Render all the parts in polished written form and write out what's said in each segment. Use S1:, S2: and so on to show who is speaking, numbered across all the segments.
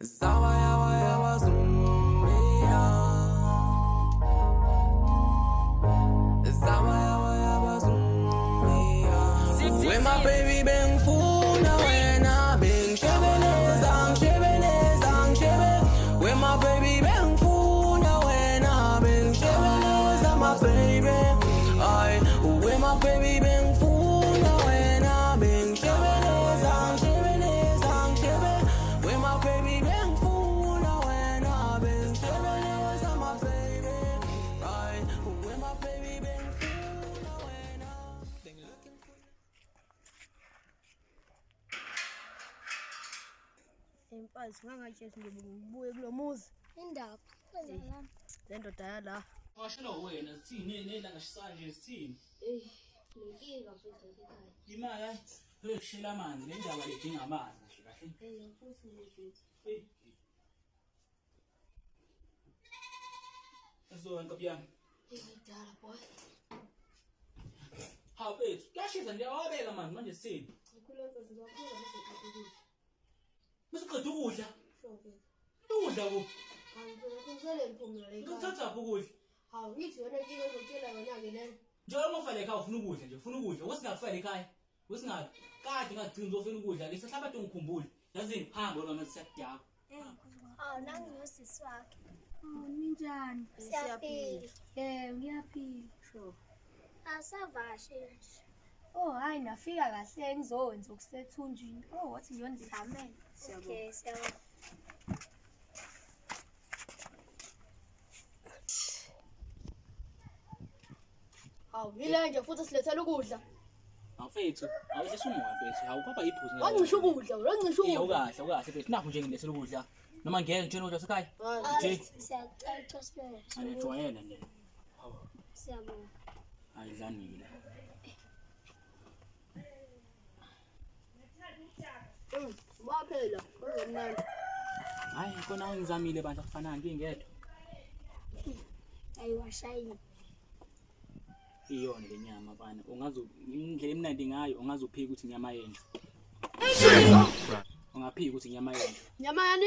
S1: Zawa yawa yawa zumbia. Zawa yawa yawa zumbia. When my baby bang funa when I bang shebele zang shebele zang shebe. When my baby bang funa when I bang shebele zang my baby. I when my baby bang funa when I bang shebele zang shebele zang shebe. When my baby bang funa when I bang shebele zang my baby. I when my baby bang funa when I bang looking for.
S2: Impazi ngangajesi nje ngibuye kulo muzi
S3: Indaba kwenzakalani?
S2: le ndoda yala.
S4: Washilo wena sithini nelanga shisanje sithini?
S3: Lenkinga mfethu ekhaya.
S4: Imali hayi kushela amanzi le ndaba idinga amanzi kahle.
S3: Ngiyaphuza mfethu.
S4: Hey. Eso nkabi yami.
S3: Ngidala boy.
S4: Ha bethu, kuyashisa nje awabeka manje manje sithini?
S3: Ngikhuleka sizakhula ngiseqhaphukile.
S4: Masiqeda ukudla.
S3: Shonke.
S4: Ukudla kuphi?
S3: Angizele ngiphumula le ekhaya.
S4: Ngithatha ukudla.
S3: Hawu ngithi wena inkinga ezokutshela yona ke le.
S4: Njengoba ufale ekhaya ufuna ukudla nje, ufuna ukudla. Wesingafale ekhaya. Wesingabi. Kade ngagcina uzofuna ukudla. Ngisahlaba ngikhumbule. Yazini hamba noma siyakudaka.
S5: Awu nangi nosisi wakhe.
S2: Ninjani?
S5: Siyaphila.
S2: Ngiyaphila. Sure.
S5: Asavashe nje.
S2: Oh hayi nafika kahle ngizokwenza ukusethunjini. Oh wathi ngiyondizamela.
S5: Okay, siyabona.
S3: Hawu yile nje futhi silethela ukudla.
S4: Awufethu, awusisumoya mfethu. Awukwaba iphuzu.
S3: Wangisho ukudla, wangisho
S4: Iya
S3: ukudla.
S4: ukahle ukahle mfethu. Nakho nje ngilethela ukudla. Noma ngeke ngitshela ukudla sekhaya.
S3: Hayi.
S5: Siyacela sibele.
S4: Ayijwayele nje.
S5: Siyabona.
S4: Ayidlanile.
S3: Waphela, uzomnandi.
S4: Hayi kona ngizamile bandla kufanana ngingedwa.
S5: Ayiwashayini.
S4: Iyona le nyama bana. Ungazo indlela emnandi ngayo ungazophika ukuthi inyama yenja. Ungaphika ukuthi inyama yenja.
S3: Nyama yani?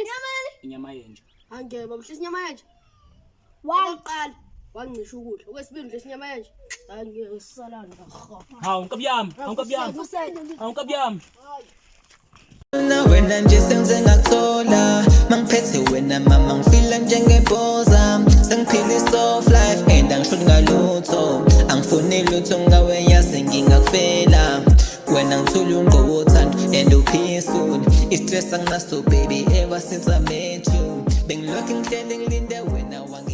S4: Inyama yenja.
S3: Angeke mhlisi inyama yanje. Waqala wangisho ukudla. Okwesibili mhlisi inyama yanje. Hayi ngeke sisalana ha.
S4: Hawu nkabi yami, hawu nkabi yami. Hawu nkabi yami.
S1: Na wena nje senze ngathola mangiphethe wena mama ngifila njengebhoza sengiphila soft life and angishoni ngalutho angifuni lutho ngawe yase ngingakufela wena ngithula ungowothando and upeaceful istress anginaso baby ever since I met you been looking ngilinde wena wange